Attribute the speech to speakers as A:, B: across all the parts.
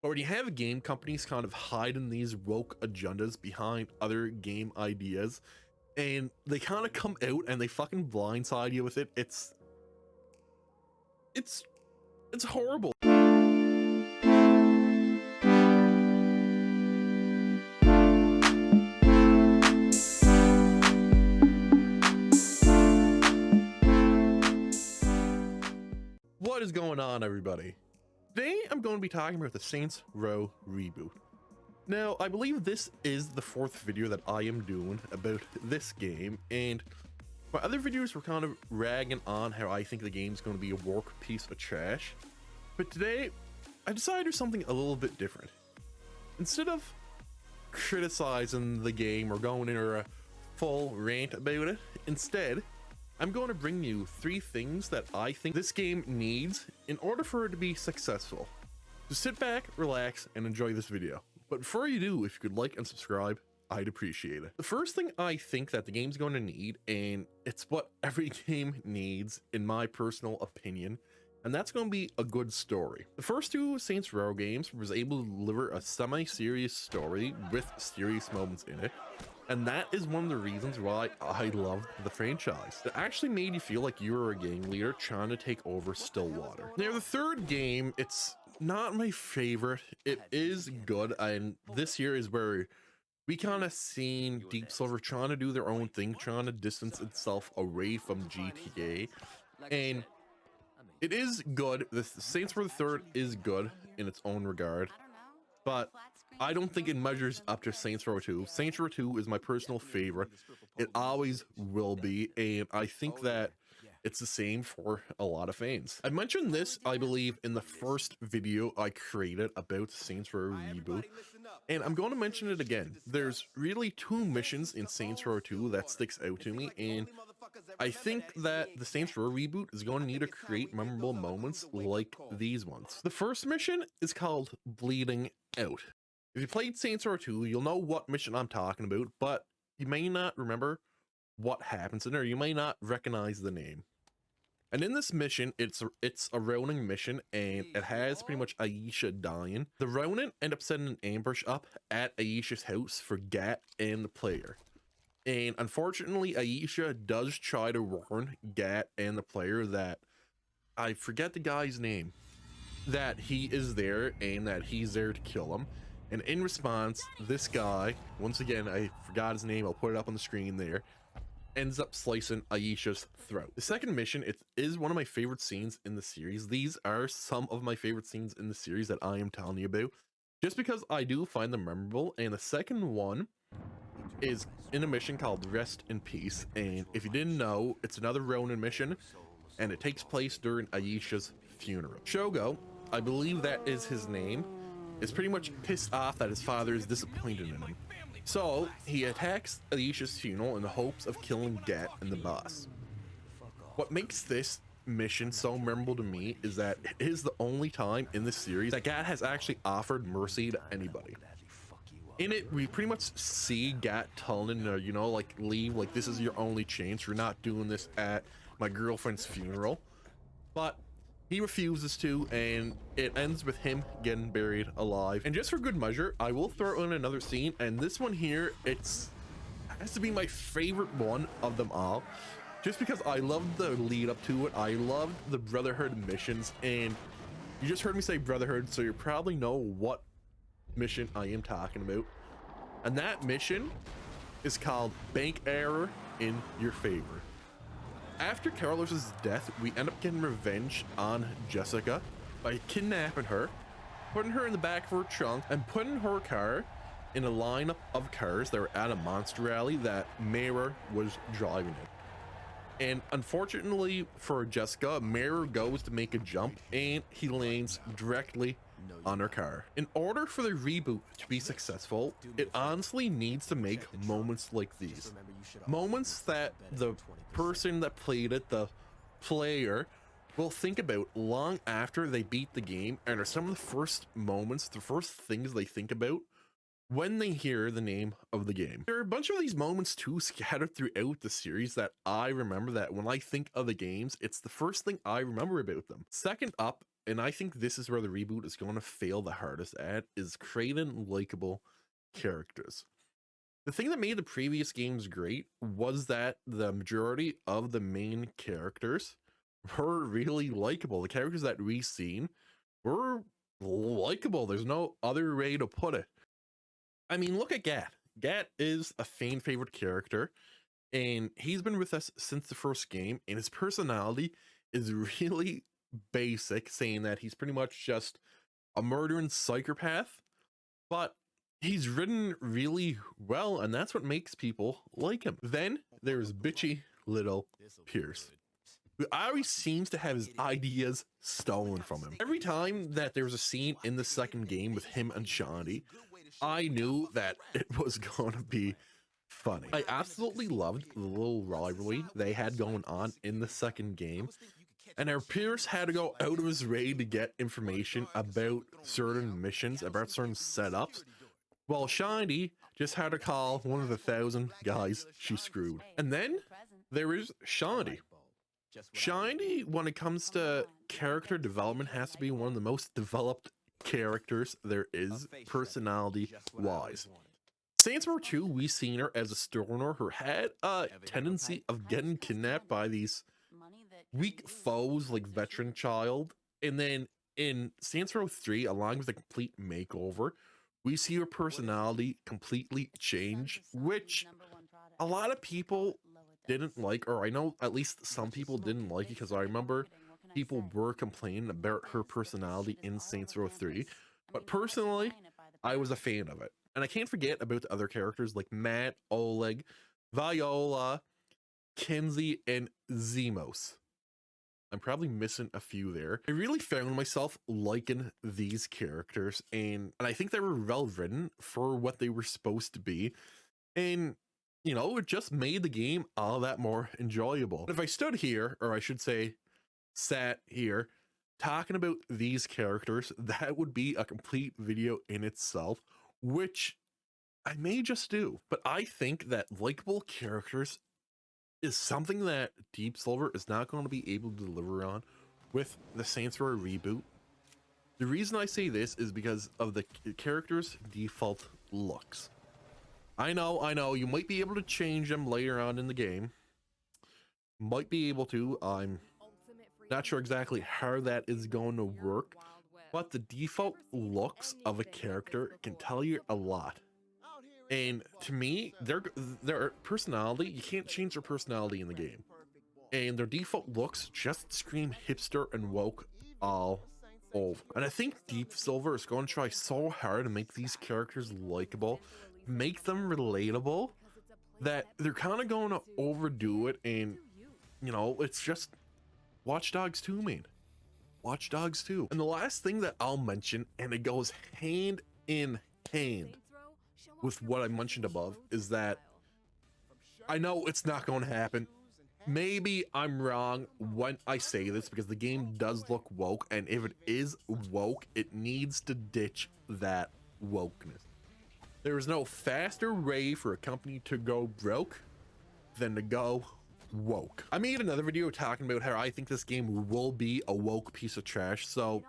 A: But when you have game companies kind of hiding these woke agendas behind other game ideas, and they kind of come out and they fucking blindside you with it, it's horrible. What is going on, everybody? Today I'm going to be talking about the Saints Row Reboot. Now, I believe this is the fourth video that I am doing about this game, and my other videos were kind of ragging on how I think the game's going to be a work piece of trash. But today, I decided to do something a little bit different. Instead of criticizing the game or going in a full rant about it, instead, I'm going to bring you 3 things that I think this game needs in order for it to be successful. So sit back, relax, and enjoy this video. But before you do, if you could like and subscribe, I'd appreciate it. The first thing I think that the game's going to need, and it's what every game needs in my personal opinion, and that's going to be a good story. The first 2 Saints Row games was able to deliver a semi-serious story with serious moments in it. And that is one of the reasons why I loved the franchise. It actually made you feel like you were a gang leader trying to take over Stillwater. Now, the third game, it's not my favorite. It is good, and this here is where we kind of seen Deep Silver trying to do their own thing, trying to distance itself away from GTA. And it is good. The Saints Row the Third is good in its own regard, but I don't think it measures up to Saints Row 2. Saints Row 2 is my personal favorite. It always will be, and I think that it's the same for a lot of fans. I mentioned this, I believe, in the first video I created about Saints Row Reboot, and I'm going to mention it again. There's really 2 missions in Saints Row 2 that sticks out to me, and I think that the Saints Row Reboot is going to need to create memorable moments like these ones. The first mission is called Bleeding Out. If you played Saints Row 2, you'll know what mission I'm talking about, but you may not remember what happens in there. You may not recognize the name. And in this mission, it's a Ronin mission, and it has pretty much Aisha dying. The Ronin end up setting an ambush up at Aisha's house for Gat and the player. And unfortunately, Aisha does try to warn Gat and the player that, I forget the guy's name, that he is there and that he's there to kill him. And in response, this guy, once again, I forgot his name, I'll put it up on the screen there, ends up slicing Aisha's throat. The second mission, it is one of my favorite scenes in the series. These are some of my favorite scenes in the series that I am telling you about, just because I do find them memorable. And the second one is in a mission called Rest in Peace. And if you didn't know, it's another Ronin mission, and it takes place during Aisha's funeral. Shogo, I believe that is his name, is pretty much pissed off that his father is disappointed in him. So he attacks Aisha's funeral in the hopes of killing Gat and the boss. What makes this mission so memorable to me is that it is the only time in this series that Gat has actually offered mercy to anybody. In it, we pretty much see Gat telling him, you know, like, leave, like, this is your only chance. You're not doing this at my girlfriend's funeral. But he refuses to, and it ends with him getting buried alive. And just for good measure, I will throw in another scene, and this one here, it has to be my favorite one of them all, just because I love the lead up to it. I love the Brotherhood missions, and you just heard me say Brotherhood, so you probably know what mission I am talking about. And that mission is called Bank Error in Your Favor. After Carlos's death, we end up getting revenge on Jessica by kidnapping her, putting her in the back of her trunk, and putting her car in a lineup of cars that were at a monster rally that Mirror was driving in. And unfortunately for Jessica, Mirror goes to make a jump and he lands directly on her car. In order for the reboot to be successful, it honestly needs to make moments like these. Moments that the person that played it, the player, will think about long after they beat the game, and are some of the first moments, the first things they think about when they hear the name of the game. There are a bunch of these moments too scattered throughout the series that I remember, that when I think of the games, it's the first thing I remember about them. Second up and I think this is where the reboot is going to fail the hardest at, is creating likable characters. The thing that made the previous games great was that the majority of the main characters were really likable. The characters that we've seen were likable. There's no other way to put it. I mean, look at Gat. Gat is a fan favorite character, and he's been with us since the first game, and his personality is really basic, saying that he's pretty much just a murdering psychopath, but he's written really well, and that's what makes people like him. Then there's bitchy little Pierce, who always seems to have his ideas stolen from him. Every time that there was a scene in the second game with him and Shandy, I knew that it was going to be funny. I absolutely loved the little rivalry they had going on in the second game, and our Pierce had to go out of his way to get information about certain missions, about certain setups, while Shandy just had to call one of the 1,000 guys she screwed. And then there is Shandy. Shandy, when it comes to character development, has to be one of the most developed characters there is, personality-wise. Saints Row 2, we seen her as a stoner who had a tendency of getting kidnapped by these weak foes like Veteran Child. And then in Saints Row 3, along with a complete makeover, we see her personality completely change, which a lot of people didn't like, or I know at least some people didn't like it, because I remember people were complaining about her personality in Saints Row 3, but personally, I was a fan of it. And I can't forget about the other characters like Matt, Oleg, Viola, Kinsey, and Zemos. I'm probably missing a few there. I really found myself liking these characters, and I think they were well written for what they were supposed to be. And, you know, it just made the game all that more enjoyable. If I stood here, or I should say sat here, talking about these characters, that would be a complete video in itself, which I may just do. But I think that likable characters is something that Deep Silver is not going to be able to deliver on with the Saints Row Reboot. The reason I say this is because of the characters' default looks. I know, you might be able to change them later on in the game. Might be able to, I'm not sure exactly how that is going to work, but the default looks of a character can tell you a lot. And to me, their personality, you can't change their personality in the game. And their default looks just scream hipster and woke all over. And I think Deep Silver is going to try so hard to make these characters likable, make them relatable, that they're kind of going to overdo it. And, you know, it's just Watch Dogs 2, man. Watch Dogs 2. And the last thing that I'll mention, and it goes hand in hand with what I mentioned above, is that I know it's not going to happen. Maybe I'm wrong when I say this, because the game does look woke, and if it is woke, it needs to ditch that wokeness. There is no faster way for a company to go broke than to go woke. I made another video talking about how I think this game will be a woke piece of trash, so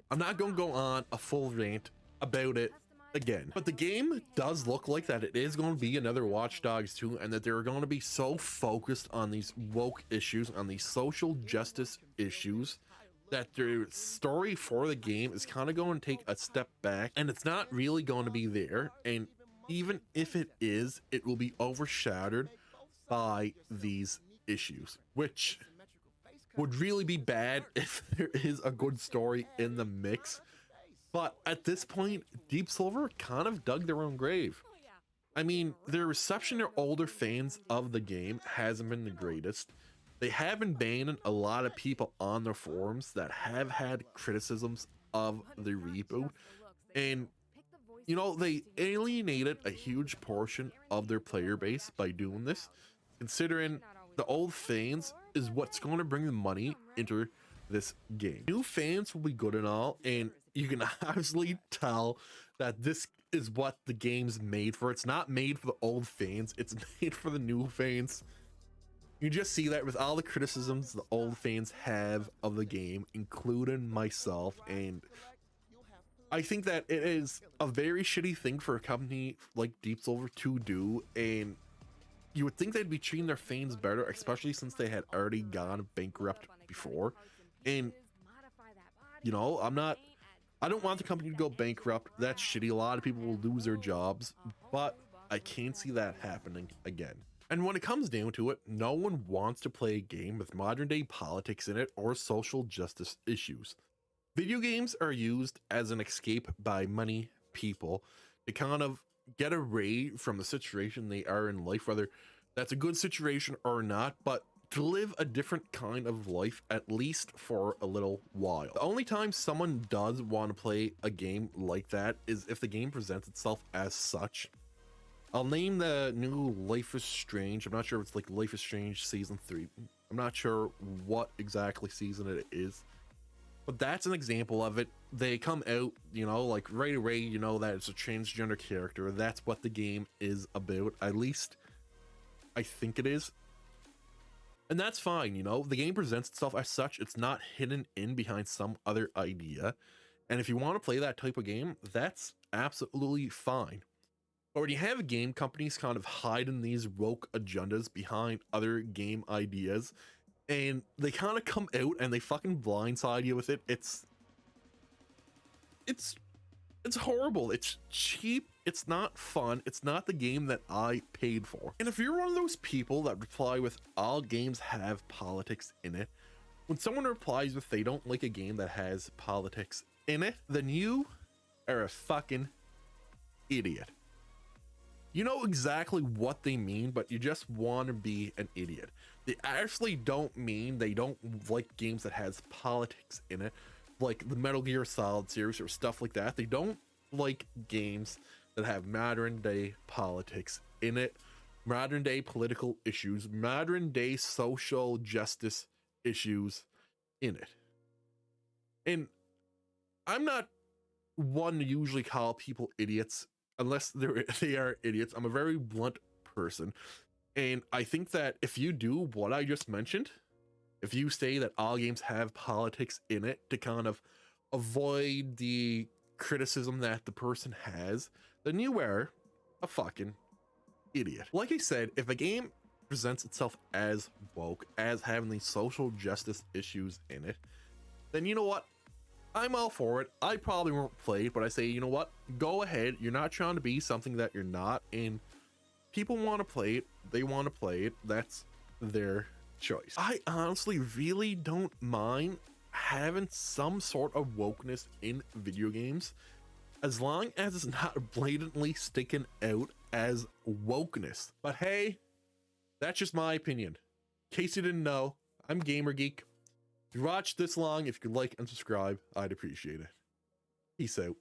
A: I'm not going to go on a full rant about it again. But the game does look like that it is going to be another Watch Dogs 2, and that they're going to be so focused on these woke issues, on these social justice issues, that their story for the game is kind of going to take a step back, and it's not really going to be there. And even if it is, it will be overshadowed by these issues, which would really be bad if there is a good story in the mix. But at this point, Deep Silver kind of dug their own grave. I mean, their reception to older fans of the game hasn't been the greatest. They have been banning a lot of people on their forums that have had criticisms of the reboot. And, you know, they alienated a huge portion of their player base by doing this, considering the old fans is what's going to bring the money into this game. New fans will be good and all, and you can obviously tell that this is what the game's made for. It's not made for the old fans, it's made for the new fans. You just see that with all the criticisms the old fans have of the game, including myself, and I think that it is a very shitty thing for a company like Deep Silver to do, and you would think they'd be treating their fans better, especially since they had already gone bankrupt before. And you know, I don't want the company to go bankrupt. That's shitty. A lot of people will lose their jobs, but I can't see that happening again. And when it comes down to it, no one wants to play a game with modern day politics in it or social justice issues. Video games are used as an escape by many people to kind of get away from the situation they are in life, whether that's a good situation or not, but to live a different kind of life, at least for a little while. The only time someone does want to play a game like that is if the game presents itself as such. I'll name the new Life is Strange. I'm not sure if it's like Life is Strange Season 3. I'm not sure what exactly season it is, but that's an example of it. They come out, you know, like right away, you know that it's a transgender character. That's what the game is about. At least I think it is. And that's fine, you know, the game presents itself as such. It's not hidden in behind some other idea. And if you want to play that type of game, that's absolutely fine. But when you have game companies kind of hiding these woke agendas behind other game ideas, and they kind of come out and they fucking blindside you with it, it's horrible. It's cheap. It's not fun. It's not the game that I paid for. And if you're one of those people that reply with all games have politics in it, when someone replies with they don't like a game that has politics in it, then you are a fucking idiot. You know exactly what they mean, but you just want to be an idiot. They actually don't mean they don't like games that has politics in it, like the Metal Gear Solid series or stuff like that. They don't like games that have modern day politics in it, modern day political issues, modern day social justice issues in it. And I'm not one to usually call people idiots unless they are idiots. I'm a very blunt person, and I think that if you do what I just mentioned, if you say that all games have politics in it to kind of avoid the criticism that the person has, then you are a fucking idiot. Like I said, if a game presents itself as woke, as having these social justice issues in it, then you know what? I'm all for it. I probably won't play it, but I say, you know what? Go ahead. You're not trying to be something that you're not, and people want to play it. They want to play it. That's their choice. I honestly really don't mind having some sort of wokeness in video games, as long as it's not blatantly sticking out as wokeness. But hey, that's just my opinion. In case you didn't know, I'm Gamer Geek. If you watched this long, if you could like and subscribe, I'd appreciate it. Peace out.